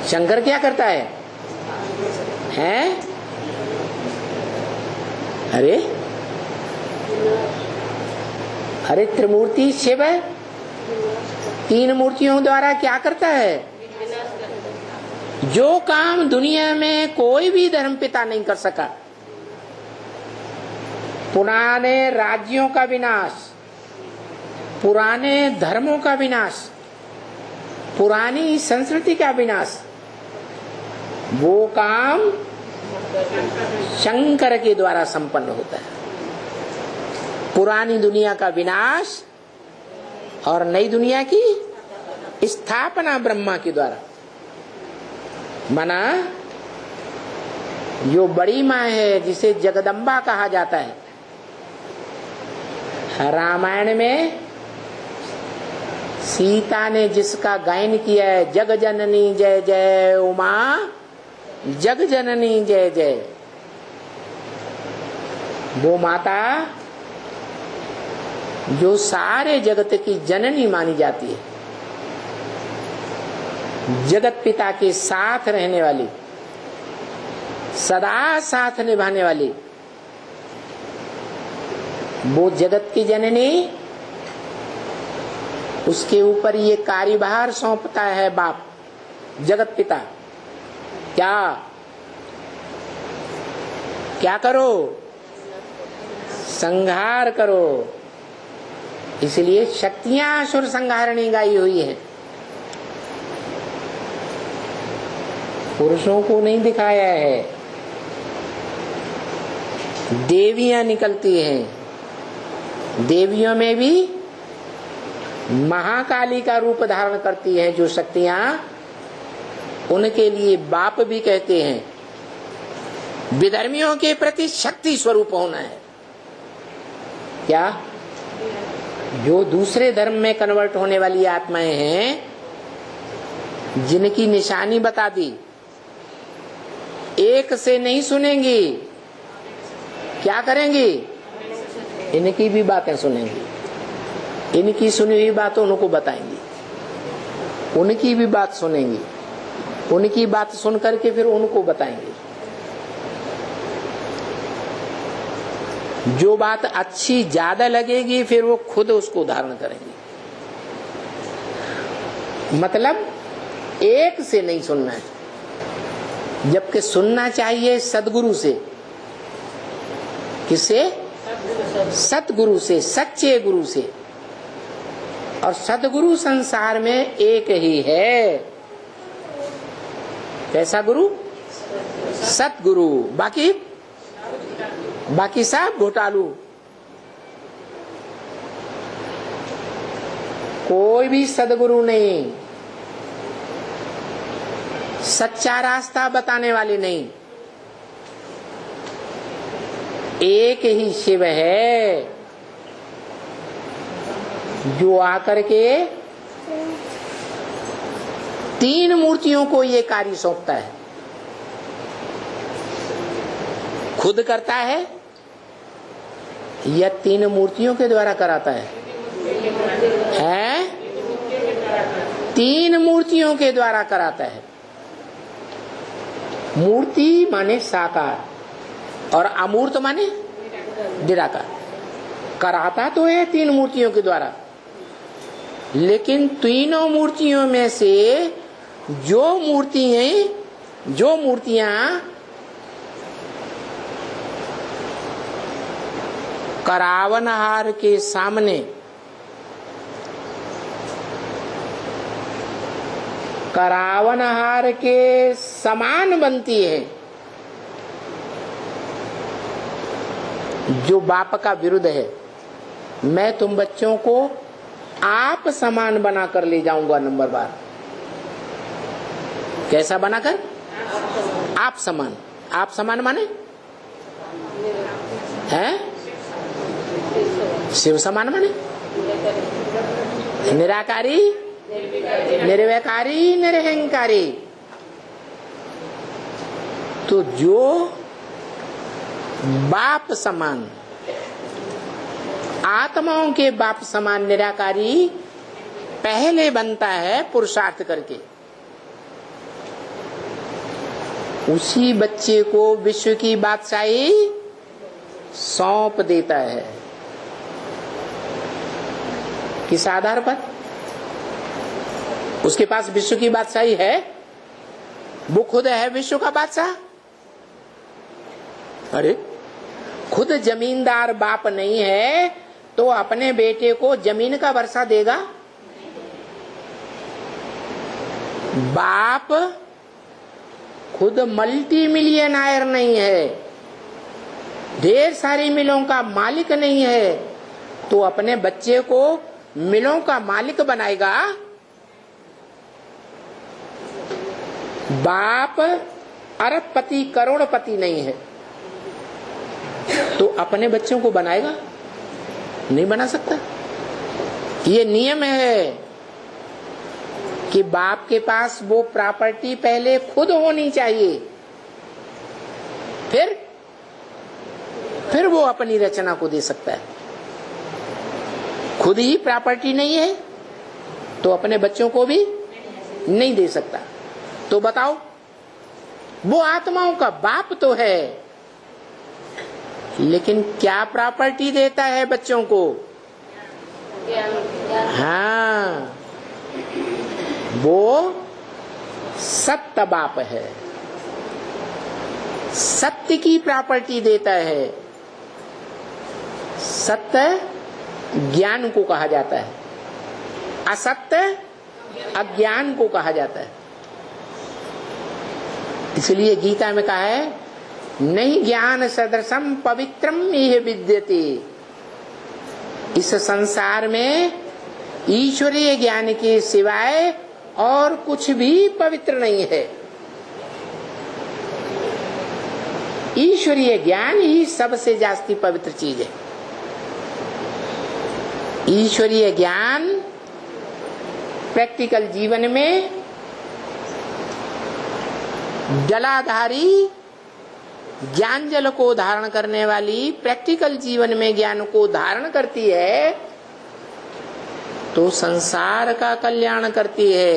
शंकर क्या करता है? हैं? अरे त्रिमूर्ति शिव तीन मूर्तियों द्वारा क्या करता है? जो काम दुनिया में कोई भी धर्म पिता नहीं कर सका, पुराने राज्यों का विनाश, पुराने धर्मों का विनाश, पुरानी संस्कृति का विनाश, वो काम शंकर के द्वारा संपन्न होता है। पुरानी दुनिया का विनाश और नई दुनिया की स्थापना ब्रह्मा के द्वारा। माना जो बड़ी माँ है जिसे जगदम्बा कहा जाता है, रामायण में सीता ने जिसका गायन किया है, जग जननी जय जय उमा, जग जननी जय जय, वो माता जो सारे जगत की जननी मानी जाती है, जगत पिता के साथ रहने वाली, सदा साथ निभाने वाली, वो जगत की जननी, उसके ऊपर ये कार्यभार सौंपता है बाप जगत पिता। क्या करो? संहार करो। इसलिए शक्तियां असुर संहारणी गाई हुई है, पुरुषों को नहीं दिखाया है। देवियां निकलती हैं, देवियों में भी महाकाली का रूप धारण करती है जो शक्तियां, उनके लिए बाप भी कहते हैं। विधर्मियों के प्रति शक्ति स्वरूप होना है। क्या? जो दूसरे धर्म में कन्वर्ट होने वाली आत्माएं हैं, जिनकी निशानी बता दी, एक से नहीं सुनेंगी, क्या करेंगी? इनकी भी बातें सुनेंगी, इनकी सुनी हुई बातों उनको बताएंगी, उनकी भी बात सुनेंगी, उनकी बात सुन करके फिर उनको बताएंगे। जो बात अच्छी ज्यादा लगेगी फिर वो खुद उसको धारण करेंगे। मतलब एक से नहीं सुनना है, जबकि सुनना चाहिए सदगुरु से। किससे? सतगुरु से, सच्चे गुरु से। और सदगुरु संसार में एक ही है। कैसा गुरु? सतगुरु। बाकी सब घोटालू। कोई भी सदगुरु नहीं, सच्चा रास्ता बताने वाले नहीं। एक ही शिव है जो आकर के तीन मूर्तियों को ये कार्य सौंपता है। खुद करता है या तीन मूर्तियों के द्वारा कराता है? तीन मूर्तियों के द्वारा कराता है। मूर्ति माने साकार और अमूर्त माने निराकार। कराता तो है तीन मूर्तियों के द्वारा, लेकिन तीनों मूर्तियों में से जो मूर्तियां करावनहार के सामने, करावनहार के समान बनती है, जो बाप का विरुद्ध है, मैं तुम बच्चों को आप समान बनाकर ले जाऊंगा। नंबर बार कैसा बनाकर? आप समान। आप समान माने हैं? शिव समान माने निराकारी, निर्विकारी, निरहंकारी। तो जो बाप समान, आत्माओं के बाप समान निराकारी पहले बनता है पुरुषार्थ करके। उसी बच्चे को विश्व की बादशाही सौंप देता है। किस आधार पर? उसके पास विश्व की बादशाही है, वो खुद है विश्व का बादशाह। अरे खुद जमींदार बाप नहीं है तो अपने बेटे को जमीन का वर्षा देगा? बाप खुद मल्टी मिलियनायर नहीं है, ढेर सारी मिलों का मालिक नहीं है, तो अपने बच्चे को मिलों का मालिक बनाएगा? बाप अरबपति करोड़पति नहीं है तो अपने बच्चों को बनाएगा? नहीं बना सकता। ये नियम है कि बाप के पास वो प्रॉपर्टी पहले खुद होनी चाहिए, फिर वो अपनी रचना को दे सकता है। खुद ही प्रॉपर्टी नहीं है तो अपने बच्चों को भी नहीं दे सकता। तो बताओ, वो आत्माओं का बाप तो है, लेकिन क्या प्रॉपर्टी देता है बच्चों को? हाँ, वो सत्य बाप है, सत्य की प्रॉपर्टी देता है। सत्य ज्ञान को कहा जाता है, असत्य अज्ञान को कहा जाता है। इसलिए गीता में कहा है, नहीं ज्ञान सदृशम पवित्रम इह विद्यते। इस संसार में ईश्वरीय ज्ञान के सिवाय और कुछ भी पवित्र नहीं है। ईश्वरीय ज्ञान ही सबसे जास्ती पवित्र चीज है। ईश्वरीय ज्ञान प्रैक्टिकल जीवन में जलाधारी ज्ञान जल को धारण करने वाली प्रैक्टिकल जीवन में ज्ञान को धारण करती है तो संसार का कल्याण करती है।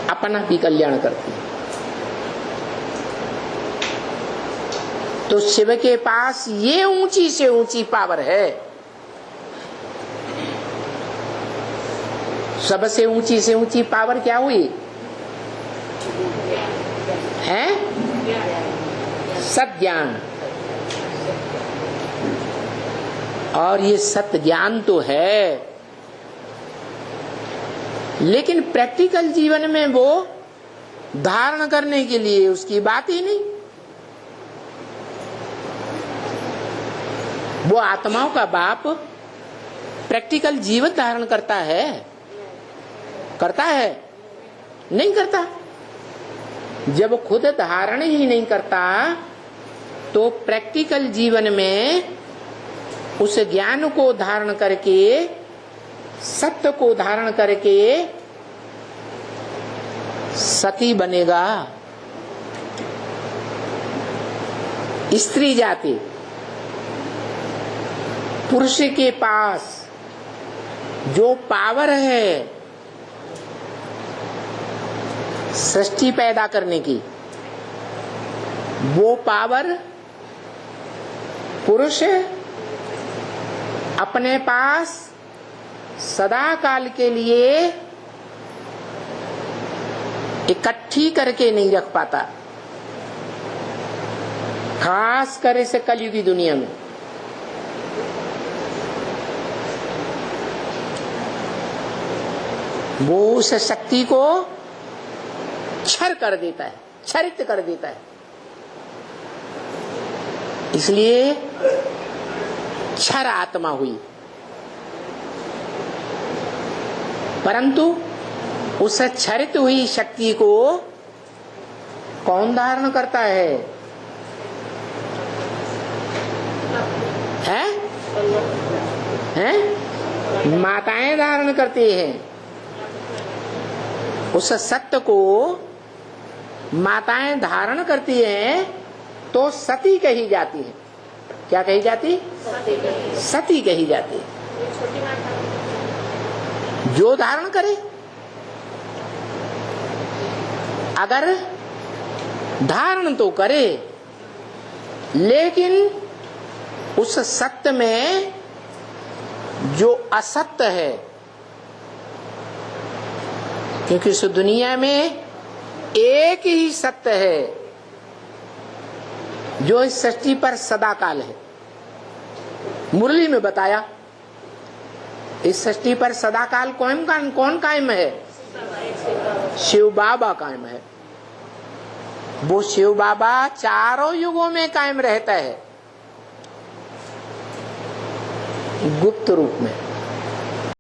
अपना भी कल्याण करती है। तो शिव के पास ये ऊंची से ऊंची पावर है। सबसे ऊंची से ऊंची पावर क्या हुई है? सत ज्ञान। और ये सत्य ज्ञान तो है, लेकिन प्रैक्टिकल जीवन में वो धारण करने के लिए उसकी बात ही नहीं। वो आत्माओं का बाप प्रैक्टिकल जीवन धारण करता है? करता है? नहीं करता। जब खुद धारण ही नहीं करता तो प्रैक्टिकल जीवन में उस ज्ञान को धारण करके, सत्य को धारण करके सती बनेगा। स्त्री जाति पुरुष के पास जो पावर है सृष्टि पैदा करने की, वो पावर पुरुष अपने पास सदा काल के लिए इकट्ठी करके नहीं रख पाता, खास कर इस कलयुगी दुनिया में। वो उस शक्ति को क्षर कर देता है, क्षरित कर देता है। इसलिए क्षर आत्मा हुई। परंतु उस क्षरित हुई शक्ति को कौन धारण करता है? हैं? माताएं धारण करती हैं। उस सत्य को माताएं धारण करती हैं तो सती कही जाती है। क्या कही जाती? सती कही जाती है। जो धारण करे अगर धारण तो करे, लेकिन उस सत्य में जो असत्य है, क्योंकि इस दुनिया में एक ही सत्य है जो इस सृष्टि पर सदाकाल है। मुरली में बताया, इस सृष्टि पर सदाकाल कौन कायम है? शिव बाबा कायम है। वो शिव बाबा चारों युगों में कायम रहता है, गुप्त रूप में।